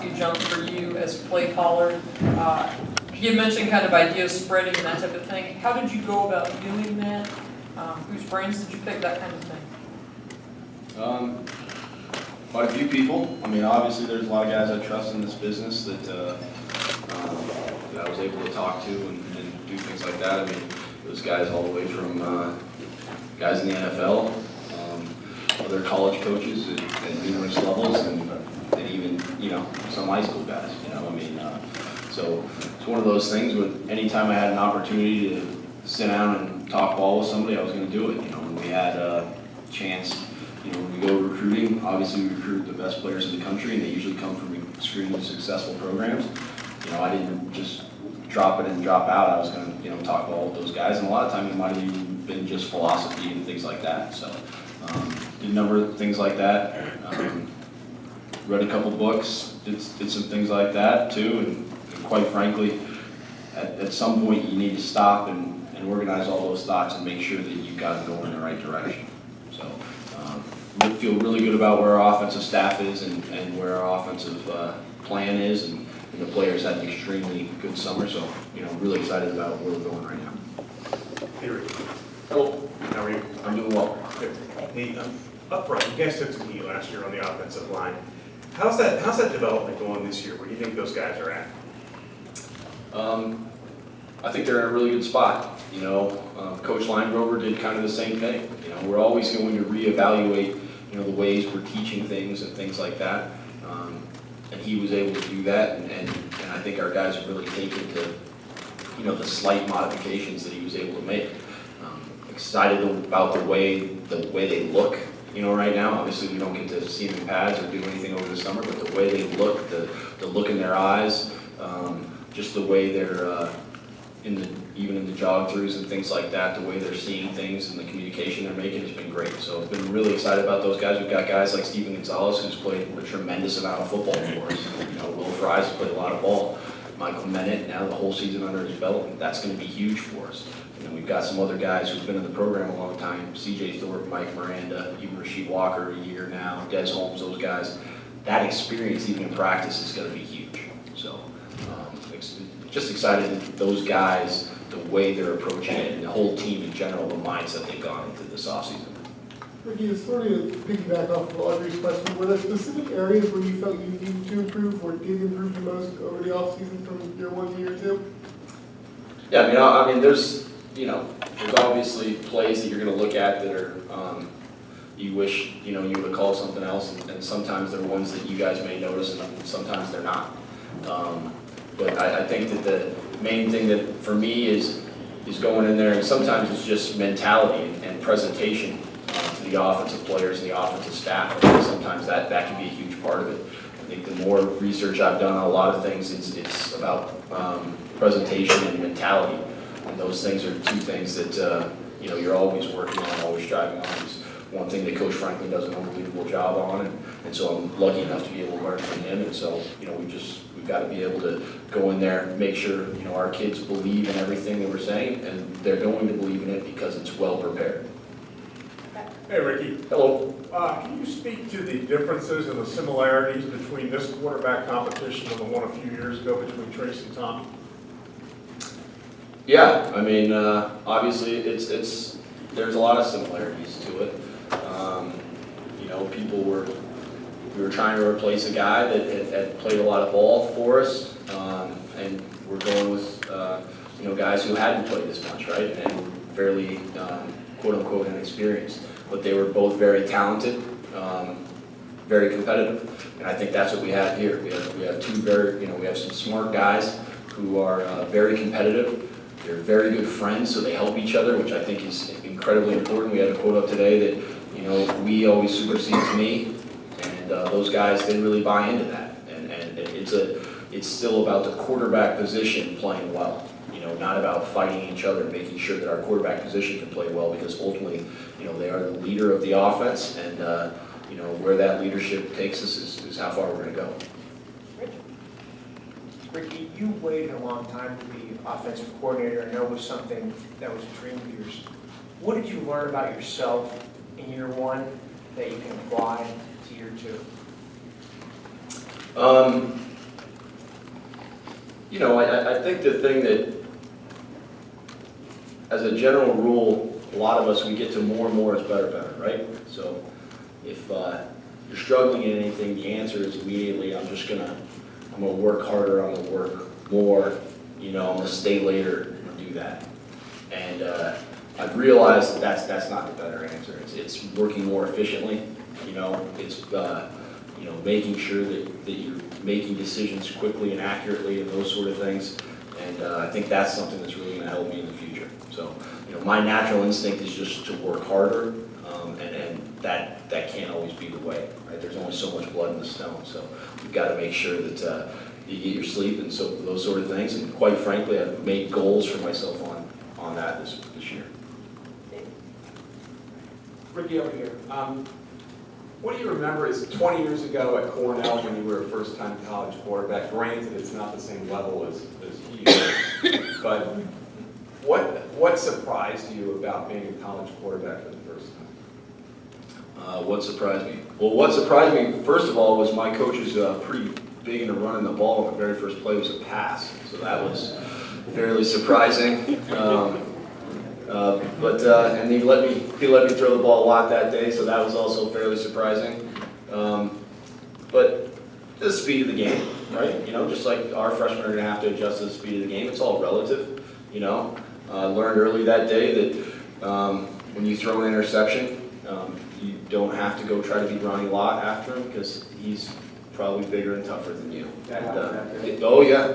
big jump for you as play caller. You mentioned kind of idea spreading and that type of thing. How did you go about doing that? Whose brains did you pick, that kind of thing? Quite a few people. I mean, obviously, there's a lot of guys I trust in this business that that I was able to talk to and do things like that. I mean, those guys all the way from guys in the NFL, other college coaches at numerous levels, and even, you know, some high school guys, you know, I mean, so it's one of those things with anytime I had an opportunity to sit down and talk ball with somebody, I was gonna do it, you know, when we had a chance, you know, when we go recruiting, obviously we recruit the best players in the country, and they usually come from extremely successful programs. You know, I didn't just drop it and drop out, I was gonna, you know, talk ball with those guys, and a lot of times it might have even been just philosophy and things like that, so. Did a number of things like that, read a couple books, did some things like that too, and quite frankly, at some point you need to stop and organize all those thoughts and make sure that you've got them going in the right direction. So, we feel really good about where our offensive staff is and where our offensive plan is, and the players had an extremely good summer, so, you know, really excited about where we're going right now. Hey, Rick. Hello. How are you? I'm doing well. Good. Hey, up front, you guys took some heat last year on the offensive line. How's that development going this year? Where do you think those guys are at? I think they're in a really good spot. You know, Coach Linegrover did kind of the same thing. You know, we're always going to reevaluate, you know, the ways we're teaching things and things like that. And he was able to do that, and I think our guys have really taken to, you know, the slight modifications that he was able to make. Excited about the way they look, you know, right now. Obviously, we don't get to see them in pads or do anything over the summer, but the way they look, the look in their eyes, just the way they're even in the jog-throughs and things like that, the way they're seeing things and the communication they're making has been great. So I've been really excited about those guys. We've got guys like Steven Gonzalez, who's played a tremendous amount of football for us. You know, Will Fries has played a lot of ball. Michael Menet, now the whole season under his belt, and that's going to be huge for us. And then we've got some other guys who've been in the program a long time, C.J. Thorpe, Mike Miranda, even Rasheed Walker a year now, Des Holmes, those guys. That experience, even in practice, is going to be huge. So just excited that those guys, the way they're approaching it, and the whole team in general, the mindset they've gone into this offseason. Ricky, sort of piggyback off of Audrey's question, were there specific areas where you felt you needed to improve or did improve the most over the offseason from year 1 to year 2? Yeah, I mean, there's obviously plays that you're going to look at that are, you wish, you know, you would have called something else, and sometimes they're ones that you guys may notice, and sometimes they're not. But I think that the main thing that for me is going in there, and sometimes it's just mentality and presentation to the offensive players and the offensive staff. I think sometimes that can be a huge part of it. I think the more research I've done on a lot of things, it's about presentation and mentality. And those things are two things that you know, you're always working on, always striving on. It's one thing that Coach Franklin does an unbelievable job on, and so I'm lucky enough to be able to learn from him. And so, you know, we've got to be able to go in there, make sure, you know, our kids believe in everything that we're saying, and they're going to believe in it because it's well prepared. Hey, Ricky. Hello. Can you speak to the differences and the similarities between this quarterback competition and the one a few years ago between Trace and Tommy? Yeah, I mean, obviously, there's a lot of similarities to it. You know, we were trying to replace a guy that had played a lot of ball for us, and we're going with, you know, guys who hadn't played this much, right, and were fairly, quote unquote, inexperienced, but they were both very talented, very competitive, and I think that's what we have here. We have two very, you know, we have some smart guys who are very competitive. They're very good friends, so they help each other, which I think is incredibly important. We had a quote up today that, you know, we always supersedes me, and those guys, they really buy into that. And it's still about the quarterback position playing well. You know, not about fighting each other, making sure that our quarterback position can play well, because ultimately, you know, they are the leader of the offense, and you know, where that leadership takes us is how far we're going to go. Ricky, you waited a long time to be offensive coordinator. I know it was something that was a dream of yours. What did you learn about yourself in year 1 that you can apply to year 2? You know, I think the thing that, as a general rule, a lot of us, we get to more and more is better, right? So if you're struggling in anything, the answer is immediately, I'm gonna work harder, I'm gonna work more, you know, I'm gonna stay later and do that. And I've realized that that's not the better answer. It's working more efficiently, you know, it's you know, making sure that you're making decisions quickly and accurately and those sort of things. And I think that's something that's really gonna help me in the future. So, you know, my natural instinct is just to work harder, and that can't always be the way, right? There's only so much blood in the stone, so you've got to make sure that you get your sleep and so those sort of things. And quite frankly, I've made goals for myself on that this year. Ricky over here. What do you remember is 20 years ago at Cornell when you were a first-time college quarterback? Granted, it's not the same level as here, but what surprised you about being a college quarterback for the first time? What surprised me? Well, what surprised me, first of all, was my coach is pretty big into running the ball. The very first play was a pass, so that was fairly surprising. And he let me throw the ball a lot that day, so that was also fairly surprising. But the speed of the game, right? You know, just like our freshmen are going to have to adjust to the speed of the game. It's all relative, you know. I learned early that day that when you throw an interception, you don't have to go try to be Ronnie Lott after him because he's probably bigger and tougher than you. Oh yeah.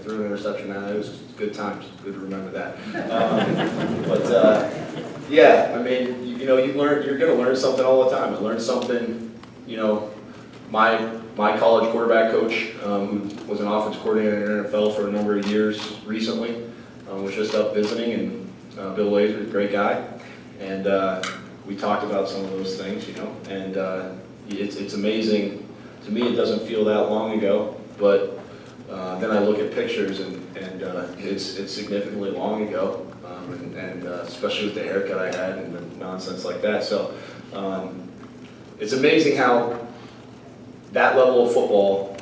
Threw an interception. It was good times. Good to remember that. Yeah, I mean, you know, you're going to learn something all the time. I learned something, you know, my college quarterback coach, who was an offense coordinator in the NFL for a number of years recently, was just up visiting, and Bill Lazor, a great guy, and we talked about some of those things, you know, and it's amazing. To me, it doesn't feel that long ago, but then I look at pictures and it's significantly long ago, and especially with the haircut I had and the nonsense like that. So it's amazing how that level of football,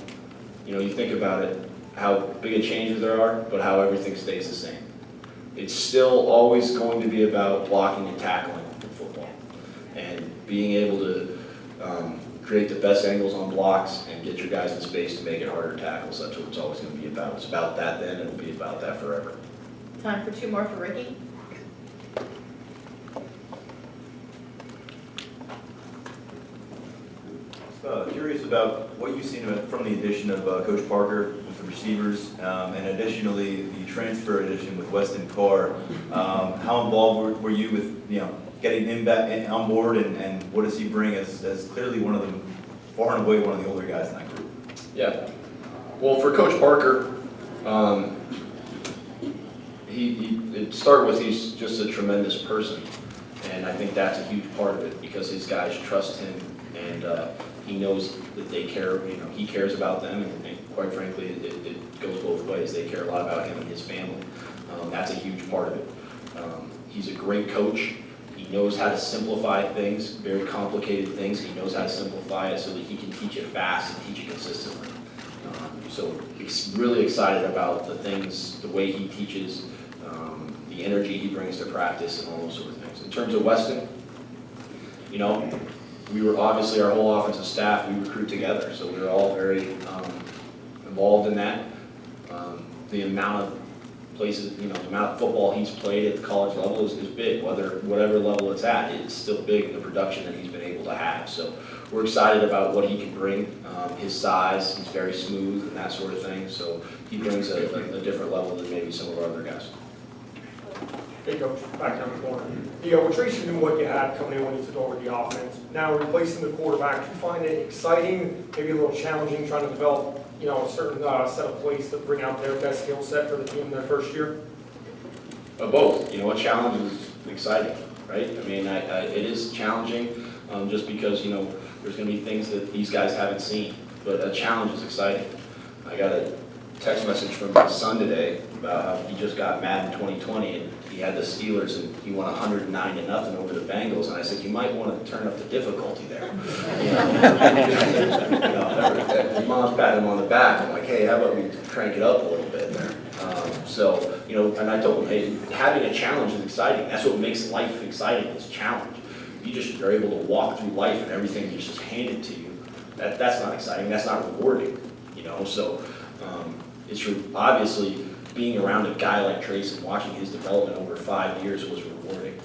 you know, you think about it, how big a changes there are, but how everything stays the same. It's still always going to be about blocking and tackling in football, and being able to create the best angles on blocks and get your guys in space to make it harder tackles. That's what it's always going to be about. It's about that then, and it'll be about that forever. Time for 2 more for Ricky. Curious about what you've seen from the addition of Coach Parker with the receivers, and additionally the transfer addition with Weston Carr. How involved were you with, you know, getting him back on board, and what does he bring as clearly one of the, far and away one of the older guys in that group? Yeah. Well, for Coach Parker, it started with he's just a tremendous person, and I think that's a huge part of it because his guys trust him, and he knows that they care. You know, he cares about them, and quite frankly, it goes both ways. They care a lot about him and his family. That's a huge part of it. He's a great coach. He knows how to simplify things, very complicated things. He knows how to simplify it so that he can teach it fast and teach it consistently. So he's really excited about the things, the way he teaches, the energy he brings to practice, and all those sort of things. In terms of Weston, you know, we were obviously, our whole offensive staff, we recruit together, so we were all very involved in that. The amount of places, you know, the amount of football he's played at the college level is big. Whatever level it's at, it's still big in the production that he's been able to have. So we're excited about what he can bring. His size, he's very smooth and that sort of thing. So he brings a different level than maybe some of our other guys. Hey, Coach, back down the corner. You know, Tracy knew what you had coming in when you took over the offense. Now replacing the quarterback, do you find it exciting, maybe a little challenging, trying to develop, you know, a certain set of plays to bring out their best skill set for the team in their first year? Both. You know, a challenge is exciting, right? I mean, it is challenging just because, you know, there's going to be things that these guys haven't seen. But a challenge is exciting. I got a text message from my son today about how he just got Madden 2020 and he had the Steelers and he won 109-0 over the Bengals, and I said, you might want to turn up the difficulty there. You mom's patting him on the back, I'm like, hey, how about we crank it up a little bit there? So, you know, and I told him, hey, having a challenge is exciting. That's what makes life exciting, is challenge. You just are able to walk through life and everything is just handed to you. That's not exciting, that's not rewarding, you know? So it's obviously being around a guy like Trace and watching his development over 5 years was rewarding.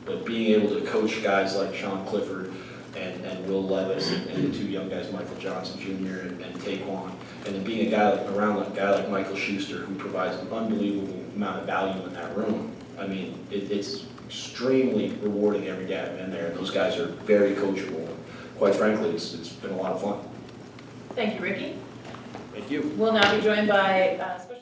But being able to coach guys like Sean Clifford and Will Levis and the two young guys, Michael Johnson Jr. and Taquan, and then being around a guy like Michael Schuster, who provides an unbelievable amount of value in that room. I mean, it's extremely rewarding every day I've been there, and those guys are very coachable. And quite frankly, it's been a lot of fun. Thank you, Ricky. Thank you. We'll now be joined by special